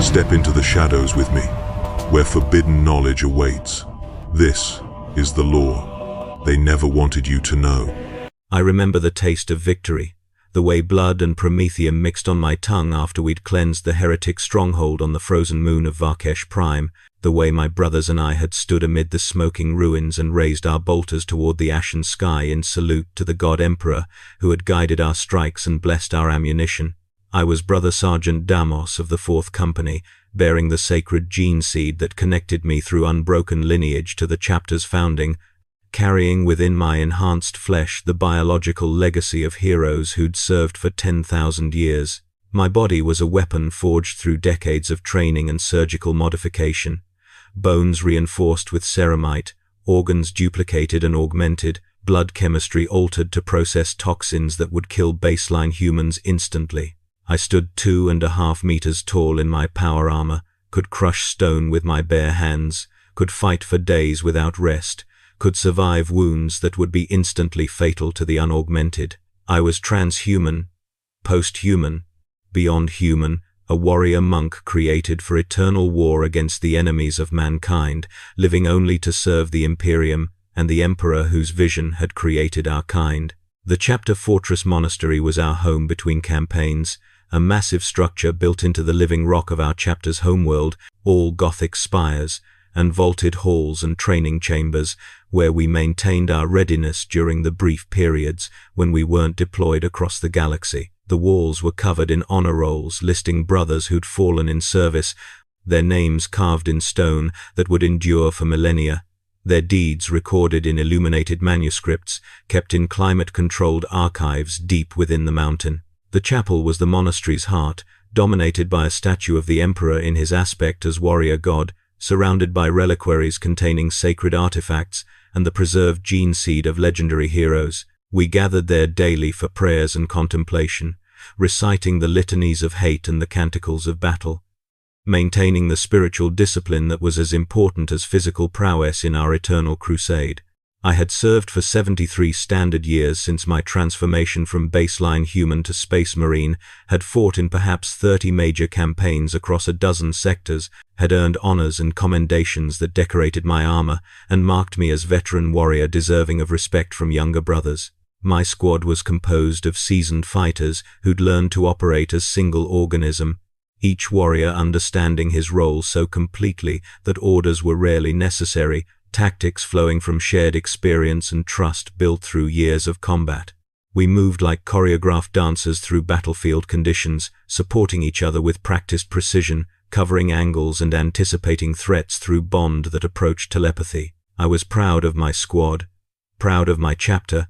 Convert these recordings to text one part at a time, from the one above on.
Step into the shadows with me, where forbidden knowledge awaits. This is the law they never wanted you to know. I remember the taste of victory, the way blood and promethium mixed on my tongue after we'd cleansed the heretic stronghold on the frozen moon of Varkesh Prime, the way my brothers and I had stood amid the smoking ruins and raised our bolters toward the ashen sky in salute to the God Emperor who had guided our strikes and blessed our ammunition. I was Brother Sergeant Damos of the 4th Company, bearing the sacred gene seed that connected me through unbroken lineage to the chapter's founding, carrying within my enhanced flesh the biological legacy of heroes who'd served for 10,000 years. My body was a weapon forged through decades of training and surgical modification. Bones reinforced with ceramite, organs duplicated and augmented, blood chemistry altered to process toxins that would kill baseline humans instantly. I stood 2.5 meters tall in my power armor, could crush stone with my bare hands, could fight for days without rest, could survive wounds that would be instantly fatal to the unaugmented. I was transhuman, post-human, beyond human, a warrior monk created for eternal war against the enemies of mankind, living only to serve the Imperium and the Emperor whose vision had created our kind. The chapter fortress monastery was our home between campaigns, a massive structure built into the living rock of our chapter's homeworld, all Gothic spires, and vaulted halls and training chambers, where we maintained our readiness during the brief periods when we weren't deployed across the galaxy. The walls were covered in honor rolls listing brothers who'd fallen in service, their names carved in stone that would endure for millennia, their deeds recorded in illuminated manuscripts kept in climate-controlled archives deep within the mountain. The chapel was the monastery's heart, dominated by a statue of the Emperor in his aspect as warrior god, surrounded by reliquaries containing sacred artifacts and the preserved gene seed of legendary heroes. We gathered there daily for prayers and contemplation, reciting the litanies of hate and the canticles of battle, maintaining the spiritual discipline that was as important as physical prowess in our eternal crusade. I had served for 73 standard years since my transformation from baseline human to space marine, had fought in perhaps 30 major campaigns across a dozen sectors, had earned honors and commendations that decorated my armor and marked me as veteran warrior deserving of respect from younger brothers. My squad was composed of seasoned fighters who'd learned to operate as single organism, each warrior understanding his role so completely that orders were rarely necessary, tactics flowing from shared experience and trust built through years of combat. We moved like choreographed dancers through battlefield conditions, supporting each other with practiced precision, covering angles and anticipating threats through bond that approached telepathy. I was proud of my squad, proud of my chapter,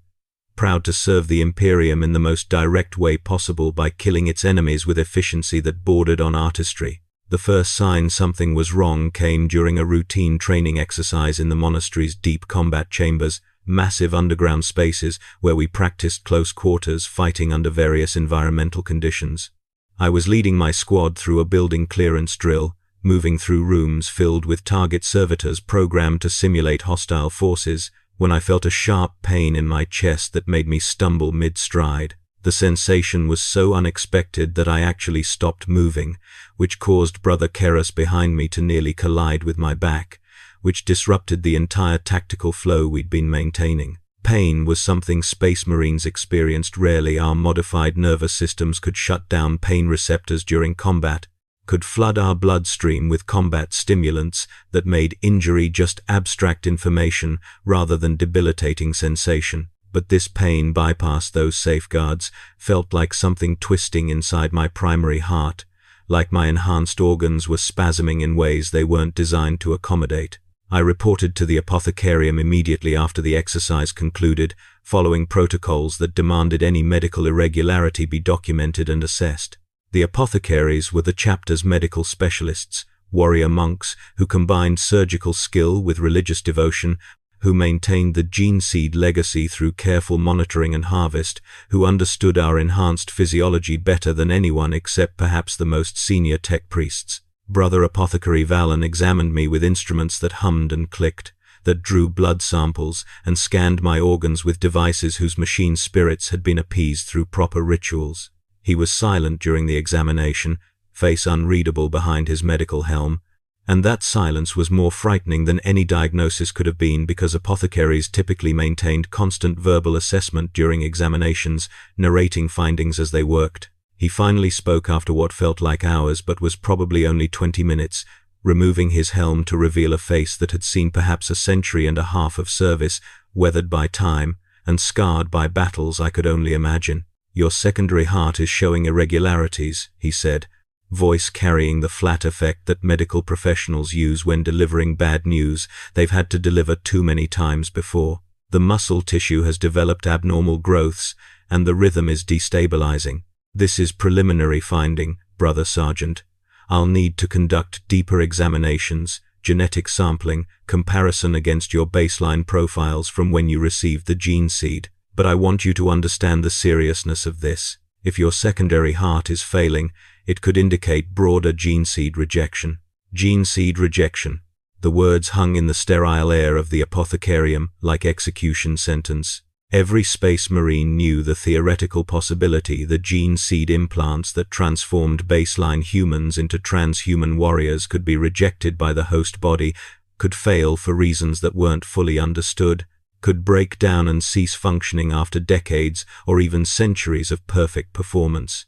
proud to serve the Imperium in the most direct way possible by killing its enemies with efficiency that bordered on artistry. The first sign something was wrong came during a routine training exercise in the monastery's deep combat chambers, massive underground spaces where we practiced close quarters fighting under various environmental conditions. I was leading my squad through a building clearance drill, moving through rooms filled with target servitors programmed to simulate hostile forces, when I felt a sharp pain in my chest that made me stumble mid-stride. The sensation was so unexpected that I actually stopped moving, which caused Brother Keras behind me to nearly collide with my back, which disrupted the entire tactical flow we'd been maintaining. Pain was something Space Marines experienced rarely. Our modified nervous systems could shut down pain receptors during combat, could flood our bloodstream with combat stimulants that made injury just abstract information rather than debilitating sensation. But this pain bypassed those safeguards, felt like something twisting inside my primary heart, like my enhanced organs were spasming in ways they weren't designed to accommodate. I reported to the apothecarium immediately after the exercise concluded, following protocols that demanded any medical irregularity be documented and assessed. The apothecaries were the chapter's medical specialists, warrior monks who combined surgical skill with religious devotion, who maintained the gene seed legacy through careful monitoring and harvest, who understood our enhanced physiology better than anyone except perhaps the most senior tech priests. Brother Apothecary Valen examined me with instruments that hummed and clicked, that drew blood samples and scanned my organs with devices whose machine spirits had been appeased through proper rituals. He was silent during the examination, face unreadable behind his medical helm, and that silence was more frightening than any diagnosis could have been because apothecaries typically maintained constant verbal assessment during examinations, narrating findings as they worked. He finally spoke after what felt like hours but was probably only 20 minutes, removing his helm to reveal a face that had seen perhaps a century and a half of service, weathered by time, and scarred by battles I could only imagine. "Your secondary heart is showing irregularities," he said, voice carrying the flat effect that medical professionals use when delivering bad news they've had to deliver too many times before. "The muscle tissue has developed abnormal growths, and the rhythm is destabilizing. This is preliminary finding, Brother Sergeant. I'll need to conduct deeper examinations, genetic sampling, comparison against your baseline profiles from when you received the gene seed. But I want you to understand the seriousness of this. If your secondary heart is failing, it could indicate broader gene seed rejection." Gene seed rejection. The words hung in the sterile air of the apothecarium like execution sentence. Every space marine knew the theoretical possibility that gene seed implants that transformed baseline humans into transhuman warriors could be rejected by the host body, could fail for reasons that weren't fully understood, could break down and cease functioning after decades or even centuries of perfect performance.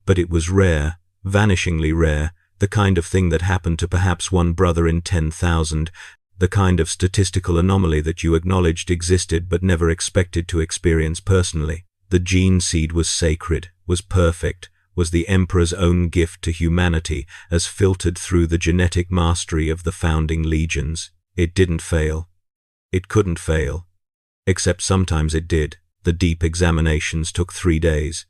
But it was rare, vanishingly rare, the kind of thing that happened to perhaps one brother in 10,000, the kind of statistical anomaly that you acknowledged existed but never expected to experience personally. The gene seed was sacred, was perfect, was the Emperor's own gift to humanity as filtered through the genetic mastery of the founding legions. It didn't fail. It couldn't fail. Except sometimes it did. The deep examinations took 3 days,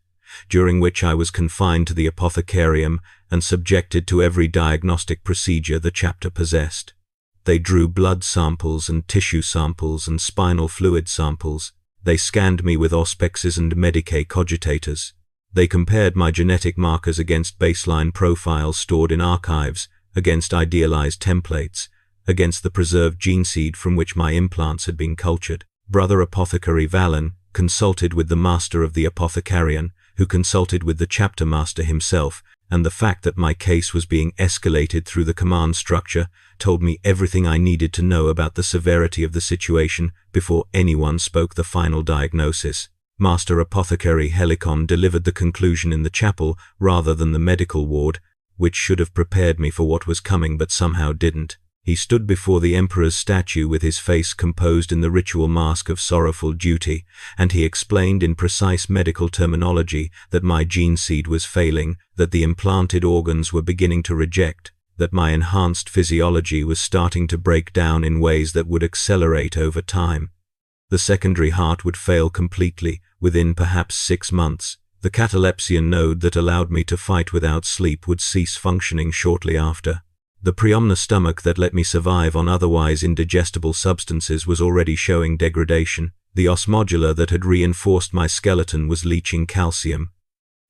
during which I was confined to the apothecarium and subjected to every diagnostic procedure the chapter possessed. They drew blood samples and tissue samples and spinal fluid samples. They scanned me with auspexes and medicae cogitators. They compared my genetic markers against baseline profiles stored in archives, against idealized templates, against the preserved gene seed from which my implants had been cultured. Brother Apothecary Valen consulted with the master of the apothecarian, who consulted with the chapter master himself, and the fact that my case was being escalated through the command structure told me everything I needed to know about the severity of the situation before anyone spoke the final diagnosis. Master Apothecary Helicon delivered the conclusion in the chapel rather than the medical ward, which should have prepared me for what was coming but somehow didn't. He stood before the Emperor's statue with his face composed in the ritual mask of sorrowful duty, and he explained in precise medical terminology that my gene seed was failing, that the implanted organs were beginning to reject, that my enhanced physiology was starting to break down in ways that would accelerate over time. The secondary heart would fail completely within perhaps 6 months. The catalepsian node that allowed me to fight without sleep would cease functioning shortly after. The preomna stomach that let me survive on otherwise indigestible substances was already showing degradation. The os modula that had reinforced my skeleton was leaching calcium,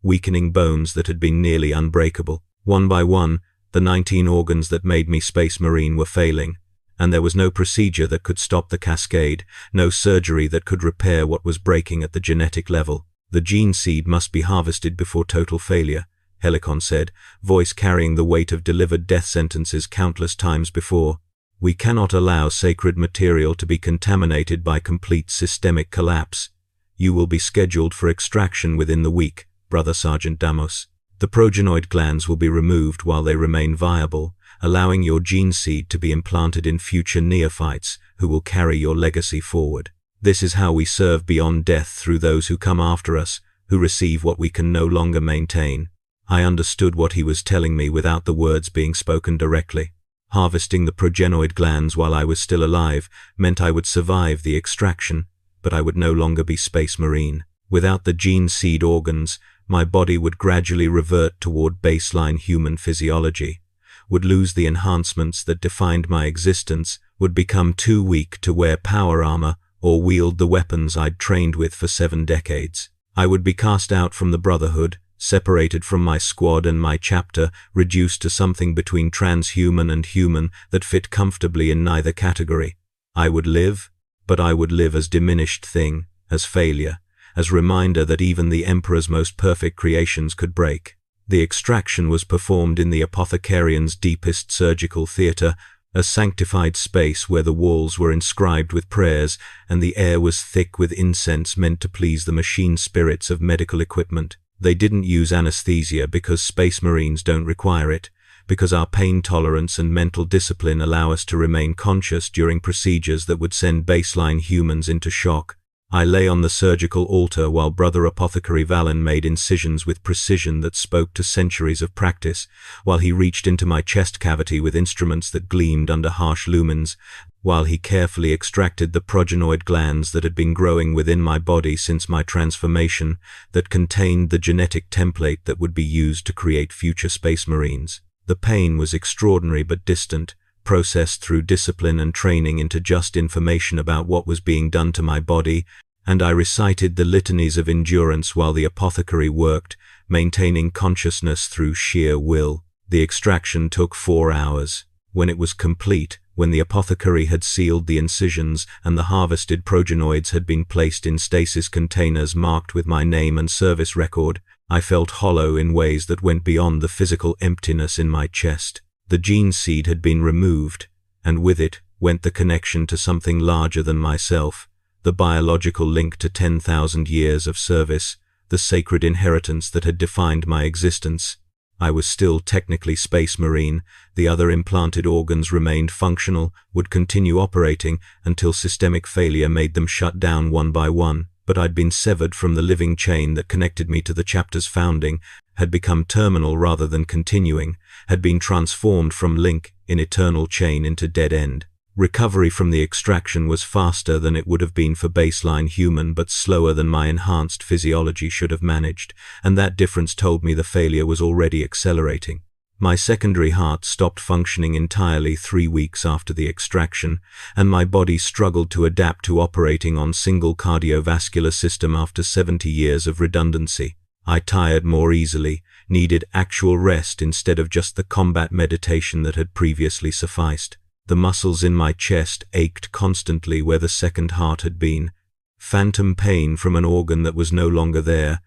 weakening bones that had been nearly unbreakable. One by one, the 19 organs that made me Space Marine were failing, and there was no procedure that could stop the cascade, no surgery that could repair what was breaking at the genetic level. The gene seed must be harvested before total failure, Helicon said, voice carrying the weight of delivered death sentences countless times before. "We cannot allow sacred material to be contaminated by complete systemic collapse. You will be scheduled for extraction within the week, Brother Sergeant Damos. The progenoid glands will be removed while they remain viable, allowing your gene seed to be implanted in future neophytes who will carry your legacy forward. This is how we serve beyond death through those who come after us, who receive what we can no longer maintain." I understood what he was telling me without the words being spoken directly. Harvesting the progenoid glands while I was still alive meant I would survive the extraction, but I would no longer be Space Marine. Without the gene seed organs, my body would gradually revert toward baseline human physiology, would lose the enhancements that defined my existence, would become too weak to wear power armor or wield the weapons I'd trained with for 7 decades. I would be cast out from the Brotherhood, separated from my squad and my chapter, reduced to something between transhuman and human that fit comfortably in neither category. I would live, but I would live as diminished thing, as failure, as reminder that even the Emperor's most perfect creations could break. The extraction was performed in the apothecarian's deepest surgical theater, a sanctified space where the walls were inscribed with prayers and the air was thick with incense meant to please the machine spirits of medical equipment. They didn't use anesthesia because Space Marines don't require it, because our pain tolerance and mental discipline allow us to remain conscious during procedures that would send baseline humans into shock. I lay on the surgical altar while Brother Apothecary Valen made incisions with precision that spoke to centuries of practice, while he reached into my chest cavity with instruments that gleamed under harsh lumens, while he carefully extracted the progenoid glands that had been growing within my body since my transformation, that contained the genetic template that would be used to create future Space Marines. The pain was extraordinary but distant, processed through discipline and training into just information about what was being done to my body, and I recited the litanies of endurance while the apothecary worked, maintaining consciousness through sheer will. The extraction took 4 hours. When it was complete, when the apothecary had sealed the incisions and the harvested progenoids had been placed in stasis containers marked with my name and service record, I felt hollow in ways that went beyond the physical emptiness in my chest. The gene seed had been removed, and with it went the connection to something larger than myself, the biological link to 10,000 years of service, the sacred inheritance that had defined my existence. I was still technically Space Marine, the other implanted organs remained functional, would continue operating until systemic failure made them shut down one by one, but I'd been severed from the living chain that connected me to the chapter's founding, had become terminal rather than continuing, had been transformed from link in eternal chain into dead end. Recovery from the extraction was faster than it would have been for baseline human but slower than my enhanced physiology should have managed, and that difference told me the failure was already accelerating. My secondary heart stopped functioning entirely 3 weeks after the extraction, and my body struggled to adapt to operating on single cardiovascular system after 70 years of redundancy. I tired more easily, needed actual rest instead of just the combat meditation that had previously sufficed. The muscles in my chest ached constantly where the second heart had been, phantom pain from an organ that was no longer there,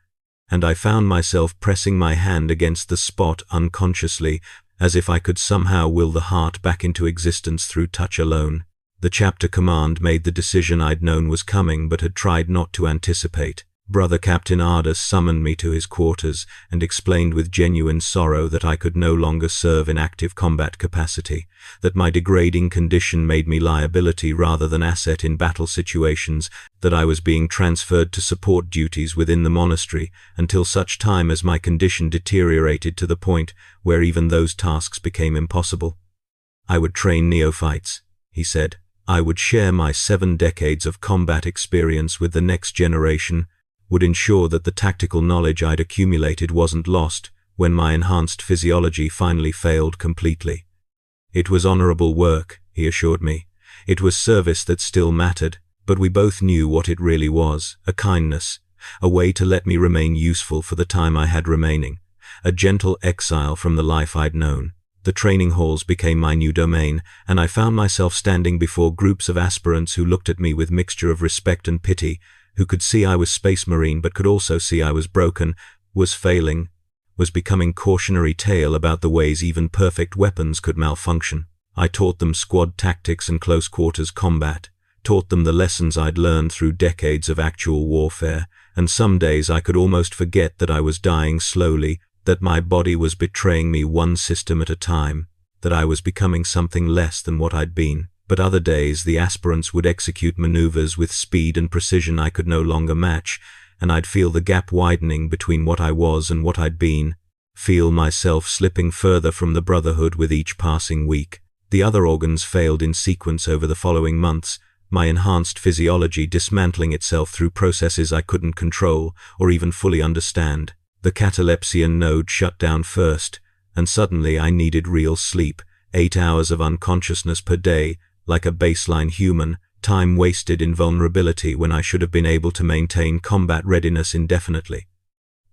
and I found myself pressing my hand against the spot unconsciously, as if I could somehow will the heart back into existence through touch alone. The chapter command made the decision I'd known was coming but had tried not to anticipate. Brother Captain Ardus summoned me to his quarters and explained with genuine sorrow that I could no longer serve in active combat capacity, that my degrading condition made me liability rather than asset in battle situations, that I was being transferred to support duties within the monastery until such time as my condition deteriorated to the point where even those tasks became impossible. I would train neophytes, he said. I would share my 7 decades of combat experience with the next generation, would ensure that the tactical knowledge I'd accumulated wasn't lost when my enhanced physiology finally failed completely. It was honorable work, he assured me. It was service that still mattered, but we both knew what it really was, a kindness, a way to let me remain useful for the time I had remaining, a gentle exile from the life I'd known. The training halls became my new domain, and I found myself standing before groups of aspirants who looked at me with mixture of respect and pity, who could see I was Space Marine but could also see I was broken, was failing, was becoming cautionary tale about the ways even perfect weapons could malfunction. I taught them squad tactics and close quarters combat, taught them the lessons I'd learned through decades of actual warfare, and some days I could almost forget that I was dying slowly, that my body was betraying me one system at a time, that I was becoming something less than what I'd been. But other days the aspirants would execute maneuvers with speed and precision I could no longer match, and I'd feel the gap widening between what I was and what I'd been, feel myself slipping further from the brotherhood with each passing week. The other organs failed in sequence over the following months, my enhanced physiology dismantling itself through processes I couldn't control or even fully understand. The catalepsian node shut down first, and suddenly I needed real sleep, 8 hours of unconsciousness per day, like a baseline human, time wasted in vulnerability when I should have been able to maintain combat readiness indefinitely.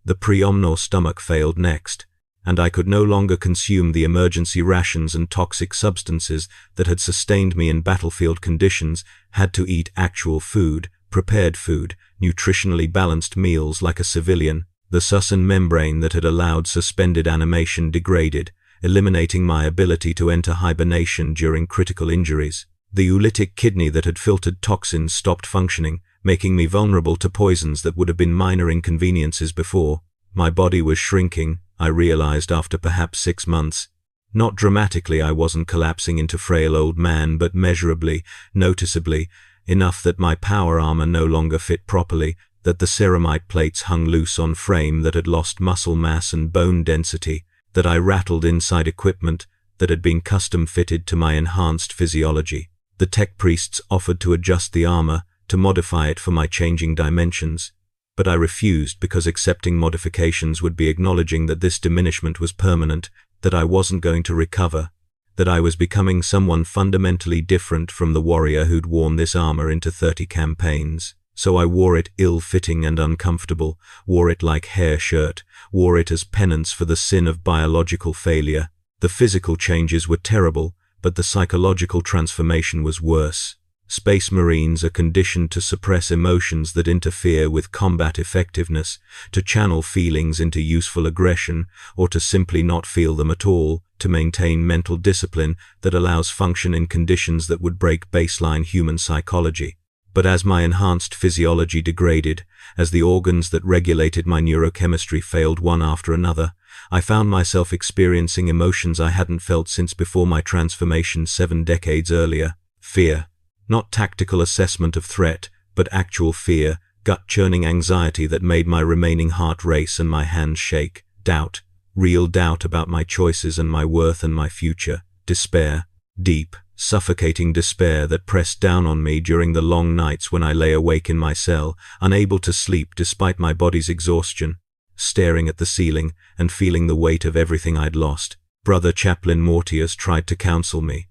The preomnal stomach failed next, and I could no longer consume the emergency rations and toxic substances that had sustained me in battlefield conditions, had to eat actual food, prepared food, nutritionally balanced meals like a civilian. The succinct membrane that had allowed suspended animation degraded, eliminating my ability to enter hibernation during critical injuries. The oolitic kidney that had filtered toxins stopped functioning, making me vulnerable to poisons that would have been minor inconveniences before. My body was shrinking, I realized after perhaps 6 months. Not dramatically, I wasn't collapsing into frail old man, but measurably, noticeably, enough that my power armor no longer fit properly, that the ceramite plates hung loose on frame that had lost muscle mass and bone density, that I rattled inside equipment that had been custom fitted to my enhanced physiology. The tech priests offered to adjust the armor, to modify it for my changing dimensions, but I refused because accepting modifications would be acknowledging that this diminishment was permanent, that I wasn't going to recover, that I was becoming someone fundamentally different from the warrior who'd worn this armor into 30 campaigns. So I wore it ill-fitting and uncomfortable, wore it like hair shirt, wore it as penance for the sin of biological failure. The physical changes were terrible, but the psychological transformation was worse. Space Marines are conditioned to suppress emotions that interfere with combat effectiveness, to channel feelings into useful aggression, or to simply not feel them at all, to maintain mental discipline that allows function in conditions that would break baseline human psychology. But as my enhanced physiology degraded, as the organs that regulated my neurochemistry failed one after another, I found myself experiencing emotions I hadn't felt since before my transformation 7 decades earlier. Fear. Not tactical assessment of threat, but actual fear, gut-churning anxiety that made my remaining heart race and my hands shake. Doubt. Real doubt about my choices and my worth and my future. Despair. Deep, suffocating despair that pressed down on me during the long nights when I lay awake in my cell, unable to sleep despite my body's exhaustion, staring at the ceiling and feeling the weight of everything I'd lost. Brother Chaplain Mortius tried to counsel me,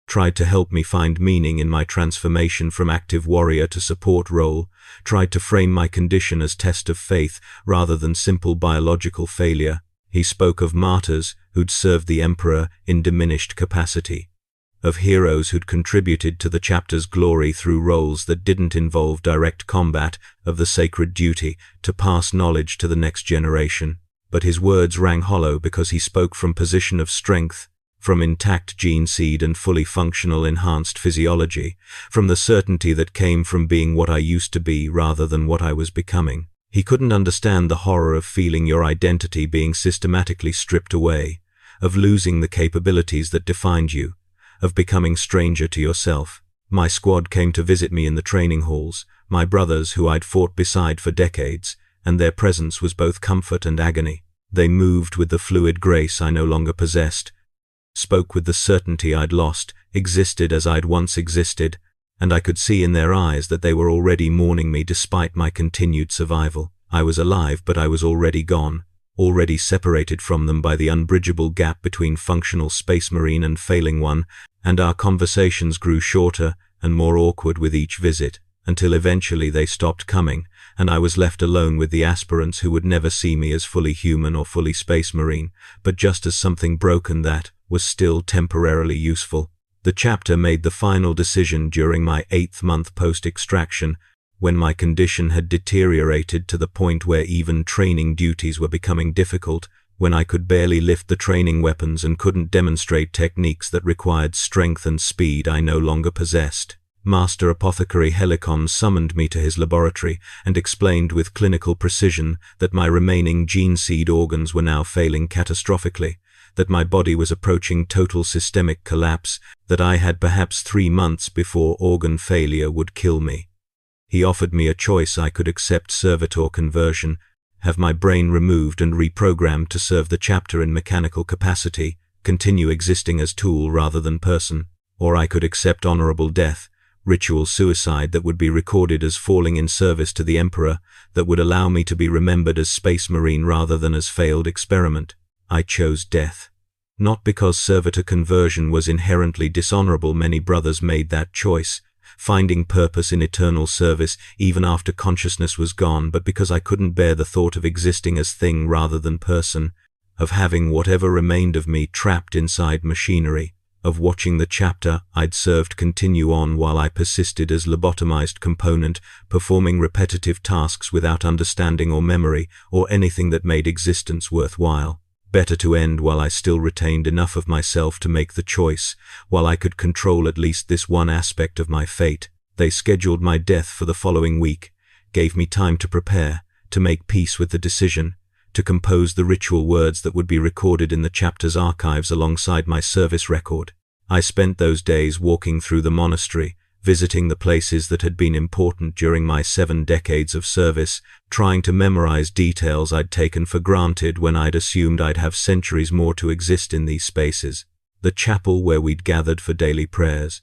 tried to help me find meaning in my transformation from active warrior to support role, tried to frame my condition as test of faith rather than simple biological failure. He spoke of martyrs who'd served the Emperor in diminished capacity, of heroes who'd contributed to the chapter's glory through roles that didn't involve direct combat, of the sacred duty to pass knowledge to the next generation. But his words rang hollow because he spoke from position of strength, from intact gene seed and fully functional enhanced physiology, from the certainty that came from being what I used to be rather than what I was becoming. He couldn't understand the horror of feeling your identity being systematically stripped away, of losing the capabilities that defined you, of becoming stranger to yourself. My squad came to visit me in the training halls, my brothers who I'd fought beside for decades, and their presence was both comfort and agony. They moved with the fluid grace I no longer possessed, spoke with the certainty I'd lost, existed as I'd once existed, and I could see in their eyes that they were already mourning me despite my continued survival. I was alive, but I was already gone, already separated from them by the unbridgeable gap between functional Space Marine and failing one, and our conversations grew shorter and more awkward with each visit, until eventually they stopped coming, and I was left alone with the aspirants who would never see me as fully human or fully Space Marine, but just as something broken that was still temporarily useful. The chapter made the final decision during my 8th month post-extraction, when my condition had deteriorated to the point where even training duties were becoming difficult, when I could barely lift the training weapons and couldn't demonstrate techniques that required strength and speed I no longer possessed. Master Apothecary Helicon summoned me to his laboratory and explained with clinical precision that my remaining gene seed organs were now failing catastrophically, that my body was approaching total systemic collapse, that I had perhaps 3 months before organ failure would kill me. He offered me a choice: I could accept servitor conversion, have my brain removed and reprogrammed to serve the chapter in mechanical capacity, continue existing as tool rather than person, or I could accept honorable death, ritual suicide that would be recorded as falling in service to the Emperor, that would allow me to be remembered as Space Marine rather than as failed experiment. I chose death. Not because servitor conversion was inherently dishonorable. Many brothers made that choice, finding purpose in eternal service even after consciousness was gone, but because I couldn't bear the thought of existing as thing rather than person, of having whatever remained of me trapped inside machinery, of watching the chapter I'd served continue on while I persisted as lobotomized component, performing repetitive tasks without understanding or memory, or anything that made existence worthwhile. Better to end while I still retained enough of myself to make the choice, while I could control at least this one aspect of my fate. They scheduled my death for the following week, gave me time to prepare, to make peace with the decision, to compose the ritual words that would be recorded in the chapter's archives alongside my service record. I spent those days walking through the monastery, visiting the places that had been important during my 7 decades of service, trying to memorize details I'd taken for granted when I'd assumed I'd have centuries more to exist in these spaces. The chapel where we'd gathered for daily prayers.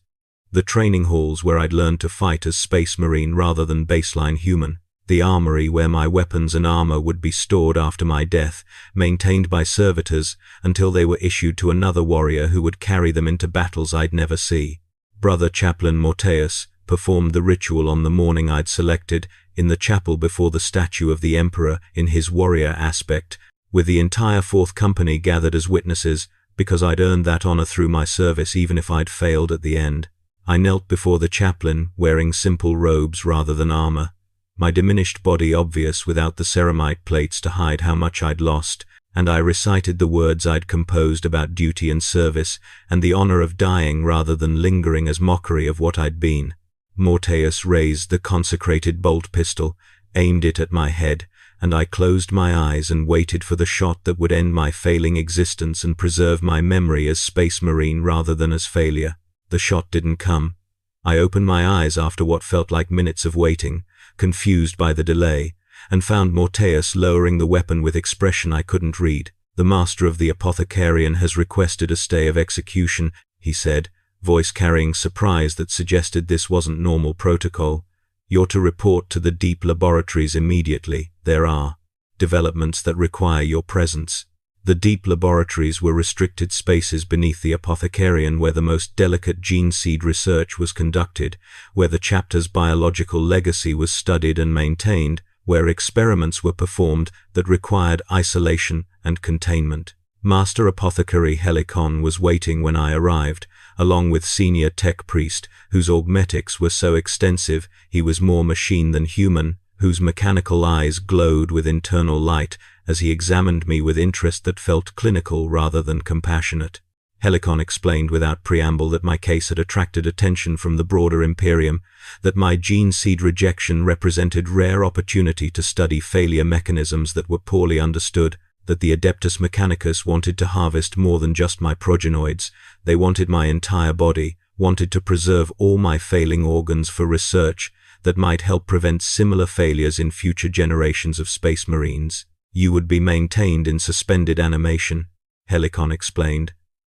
The training halls where I'd learned to fight as Space Marine rather than baseline human. The armory where my weapons and armor would be stored after my death, maintained by servitors until they were issued to another warrior who would carry them into battles I'd never see. Brother Chaplain Morteus performed the ritual on the morning I'd selected in the chapel before the statue of the Emperor in his warrior aspect, with the entire 4th Company gathered as witnesses, because I'd earned that honor through my service even if I'd failed at the end. I knelt before the chaplain, wearing simple robes rather than armor, my diminished body obvious without the ceramite plates to hide how much I'd lost, and I recited the words I'd composed about duty and service, and the honor of dying rather than lingering as mockery of what I'd been. Morteus raised the consecrated bolt pistol, aimed it at my head, and I closed my eyes and waited for the shot that would end my failing existence and preserve my memory as Space Marine rather than as failure. The shot didn't come. I opened my eyes after what felt like minutes of waiting, confused by the delay, and found Morteus lowering the weapon with expression I couldn't read. "The master of the Apothecarian has requested a stay of execution," he said, voice carrying surprise that suggested this wasn't normal protocol. "You're to report to the deep laboratories immediately. There are developments that require your presence." The deep laboratories were restricted spaces beneath the Apothecarian where the most delicate gene seed research was conducted, where the chapter's biological legacy was studied and maintained, where experiments were performed that required isolation and containment. Master Apothecary Helicon was waiting when I arrived, along with Senior Tech Priest, whose augmetics were so extensive he was more machine than human, whose mechanical eyes glowed with internal light as he examined me with interest that felt clinical rather than compassionate. Helicon explained without preamble that my case had attracted attention from the broader Imperium, that my gene seed rejection represented rare opportunity to study failure mechanisms that were poorly understood, that the Adeptus Mechanicus wanted to harvest more than just my progenoids. They wanted my entire body, wanted to preserve all my failing organs for research that might help prevent similar failures in future generations of Space Marines. "You would be maintained in suspended animation," Helicon explained,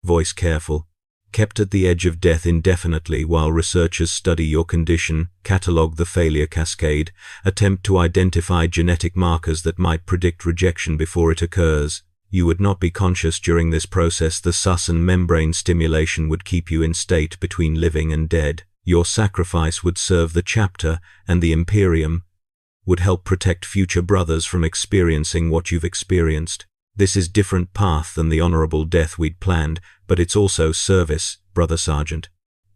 voice careful, "kept at the edge of death indefinitely while researchers study your condition, catalog the failure cascade, attempt to identify genetic markers that might predict rejection before it occurs. You would not be conscious during this process. The sus and membrane stimulation would keep you in state between living and dead. Your sacrifice would serve the chapter, and the Imperium would help protect future brothers from experiencing what you've experienced. This is different path than the honorable death we'd planned, but it's also service, Brother Sergeant.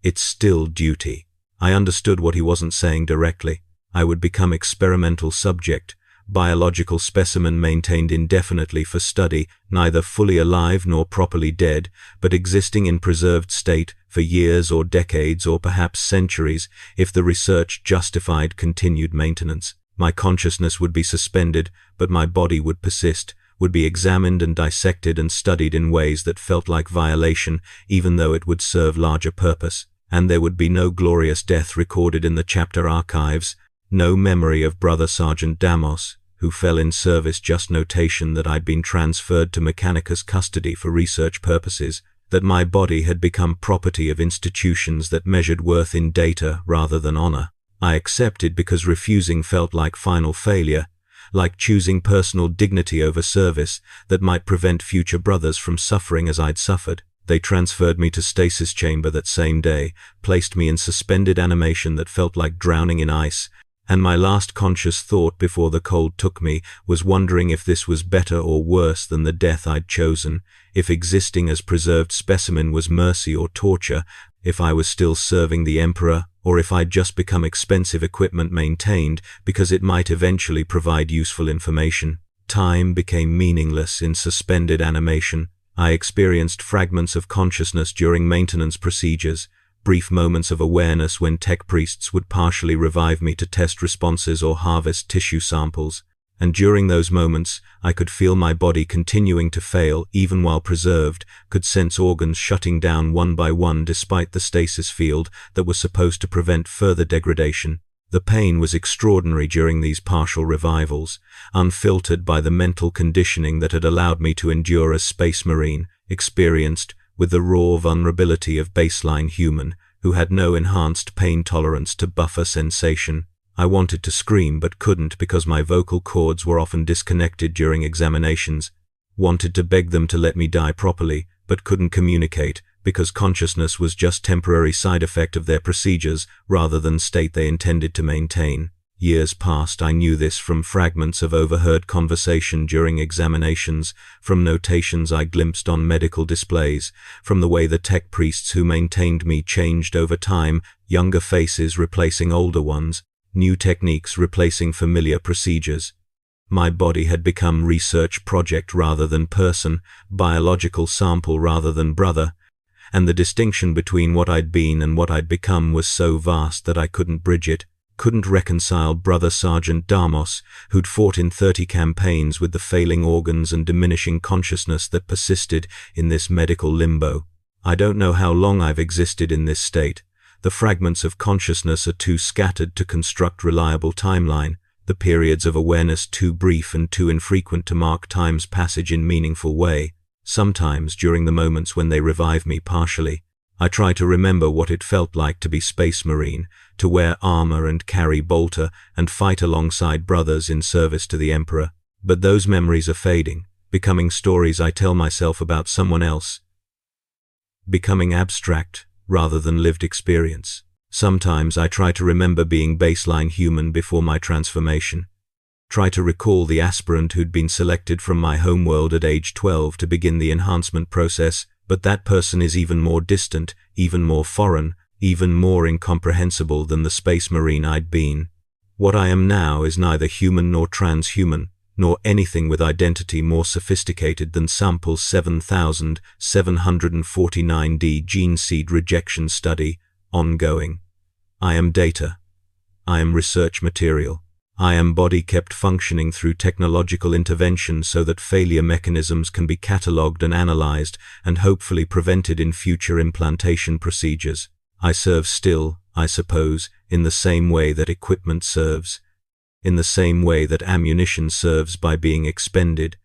It's still duty." I understood what he wasn't saying directly. I would become experimental subject, biological specimen maintained indefinitely for study, neither fully alive nor properly dead, but existing in preserved state for years or decades or perhaps centuries if the research justified continued maintenance. My consciousness would be suspended, but my body would persist, would be examined and dissected and studied in ways that felt like violation, even though it would serve larger purpose. And there would be no glorious death recorded in the chapter archives, no memory of Brother Sergeant Damos, who fell in service, just notation that I'd been transferred to Mechanicus custody for research purposes, that my body had become property of institutions that measured worth in data rather than honor. I accepted because refusing felt like final failure, like choosing personal dignity over service that might prevent future brothers from suffering as I'd suffered. They transferred me to stasis chamber that same day, placed me in suspended animation that felt like drowning in ice, And my last conscious thought before the cold took me was wondering if this was better or worse than the death I'd chosen, if existing as preserved specimen was mercy or torture, if I was still serving the Emperor, or if I'd just become expensive equipment maintained because it might eventually provide useful information. Time became meaningless in suspended animation. I experienced fragments of consciousness during maintenance procedures, brief moments of awareness when tech priests would partially revive me to test responses or harvest tissue samples, and during those moments I could feel my body continuing to fail even while preserved, could sense organs shutting down one by one despite the stasis field that was supposed to prevent further degradation. The pain was extraordinary during these partial revivals, unfiltered by the mental conditioning that had allowed me to endure as Space Marine, experienced with the raw vulnerability of baseline human, who had no enhanced pain tolerance to buffer sensation. I wanted to scream but couldn't because my vocal cords were often disconnected during examinations, wanted to beg them to let me die properly, but couldn't communicate because consciousness was just temporary side effect of their procedures rather than state they intended to maintain. Years past, I knew this from fragments of overheard conversation during examinations, from notations I glimpsed on medical displays, from the way the tech priests who maintained me changed over time, younger faces replacing older ones, new techniques replacing familiar procedures. My body had become research project rather than person, biological sample rather than brother, and the distinction between what I'd been and what I'd become was so vast that I couldn't bridge it, couldn't reconcile Brother Sergeant Damos, who'd fought in 30 campaigns with the failing organs and diminishing consciousness that persisted in this medical limbo. I don't know how long I've existed in this state. The fragments of consciousness are too scattered to construct reliable timeline, the periods of awareness too brief and too infrequent to mark time's passage in meaningful way. Sometimes, during the moments when they revive me partially, I try to remember what it felt like to be Space Marine, to wear armor and carry bolter and fight alongside brothers in service to the Emperor. But those memories are fading, becoming stories I tell myself about someone else, becoming abstract rather than lived experience. Sometimes I try to remember being baseline human before my transformation. Try to recall the aspirant who'd been selected from my homeworld at age 12 to begin the enhancement process, but that person is even more distant, even more foreign, even more incomprehensible than the Space Marine I'd been. What I am now is neither human nor transhuman, nor anything with identity more sophisticated than Sample 7749D Gene Seed Rejection Study, ongoing. I am data. I am research material. I am body kept functioning through technological intervention so that failure mechanisms can be catalogued and analyzed and hopefully prevented in future implantation procedures. I serve still, I suppose, in the same way that equipment serves, in the same way that ammunition serves by being expended,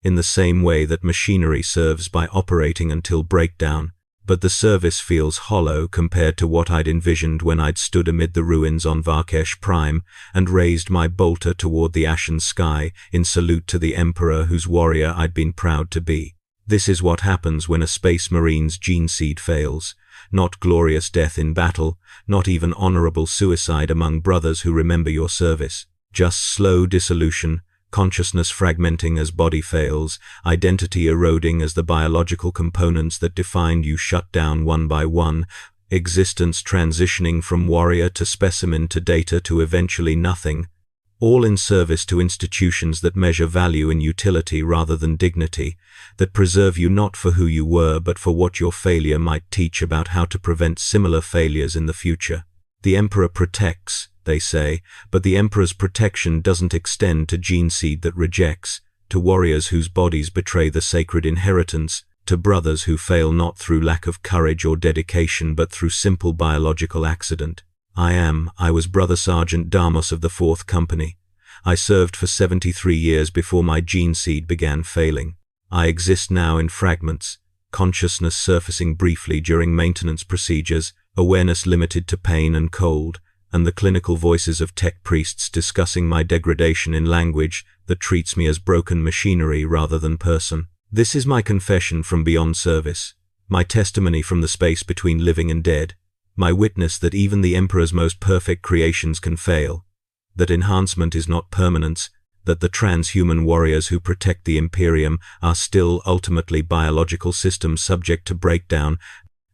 in the same way that machinery serves by operating until breakdown. But the service feels hollow compared to what I'd envisioned when I'd stood amid the ruins on Varkesh Prime and raised my bolter toward the ashen sky in salute to the Emperor whose warrior I'd been proud to be. This is what happens when a Space Marine's gene seed fails. Not glorious death in battle, not even honorable suicide among brothers who remember your service. Just slow dissolution, consciousness fragmenting as body fails, identity eroding as the biological components that defined you shut down one by one, existence transitioning from warrior to specimen to data to eventually nothing, all in service to institutions that measure value in utility rather than dignity, that preserve you not for who you were but for what your failure might teach about how to prevent similar failures in the future. The Emperor protects, they say, but the Emperor's protection doesn't extend to gene seed that rejects, to warriors whose bodies betray the sacred inheritance, to brothers who fail not through lack of courage or dedication but through simple biological accident. I was Brother Sergeant Damos of the 4th Company. I served for 73 years before my gene seed began failing. I exist now in fragments, consciousness surfacing briefly during maintenance procedures, awareness limited to pain and cold, and the clinical voices of tech priests discussing my degradation in language that treats me as broken machinery rather than person. This is my confession from beyond service, my testimony from the space between living and dead, my witness that even the Emperor's most perfect creations can fail. that enhancement is not permanence, that the transhuman warriors who protect the Imperium are still ultimately biological systems subject to breakdown,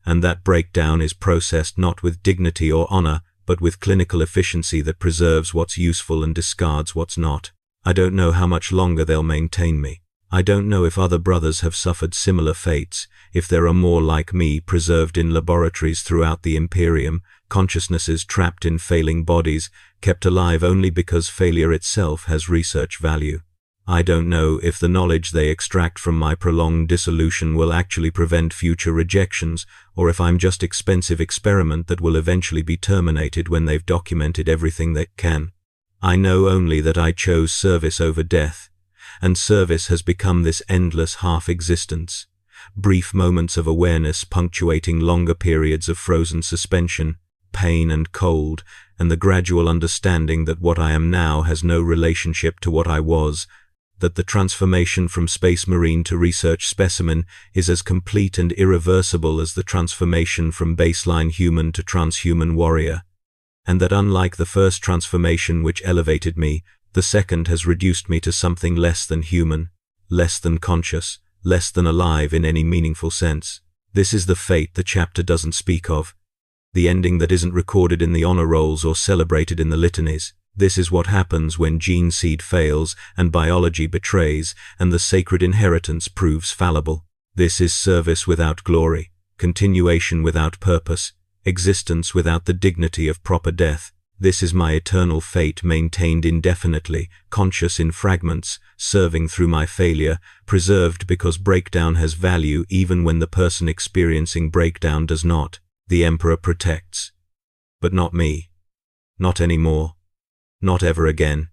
and that breakdown is processed not with dignity or honor, but with clinical efficiency that preserves what's useful and discards what's not. I don't know how much longer they'll maintain me. I don't know if other brothers have suffered similar fates, if there are more like me preserved in laboratories throughout the Imperium, consciousnesses trapped in failing bodies, kept alive only because failure itself has research value. I don't know if the knowledge they extract from my prolonged dissolution will actually prevent future rejections, or if I'm just expensive experiment that will eventually be terminated when they've documented everything they can. I know only that I chose service over death, and service has become this endless half-existence, brief moments of awareness punctuating longer periods of frozen suspension, pain and cold, and the gradual understanding that what I am now has no relationship to what I was, that the transformation from Space Marine to research specimen is as complete and irreversible as the transformation from baseline human to transhuman warrior, and that unlike the first transformation which elevated me, the second has reduced me to something less than human, less than conscious, less than alive in any meaningful sense. This is the fate the chapter doesn't speak of, the ending that isn't recorded in the honor rolls or celebrated in the litanies. This is what happens when gene seed fails and biology betrays and the sacred inheritance proves fallible. This is service without glory, continuation without purpose, existence without the dignity of proper death. This is my eternal fate maintained indefinitely, conscious in fragments, serving through my failure, preserved because breakdown has value even when the person experiencing breakdown does not. The Emperor protects. But not me. Not anymore. Not ever again.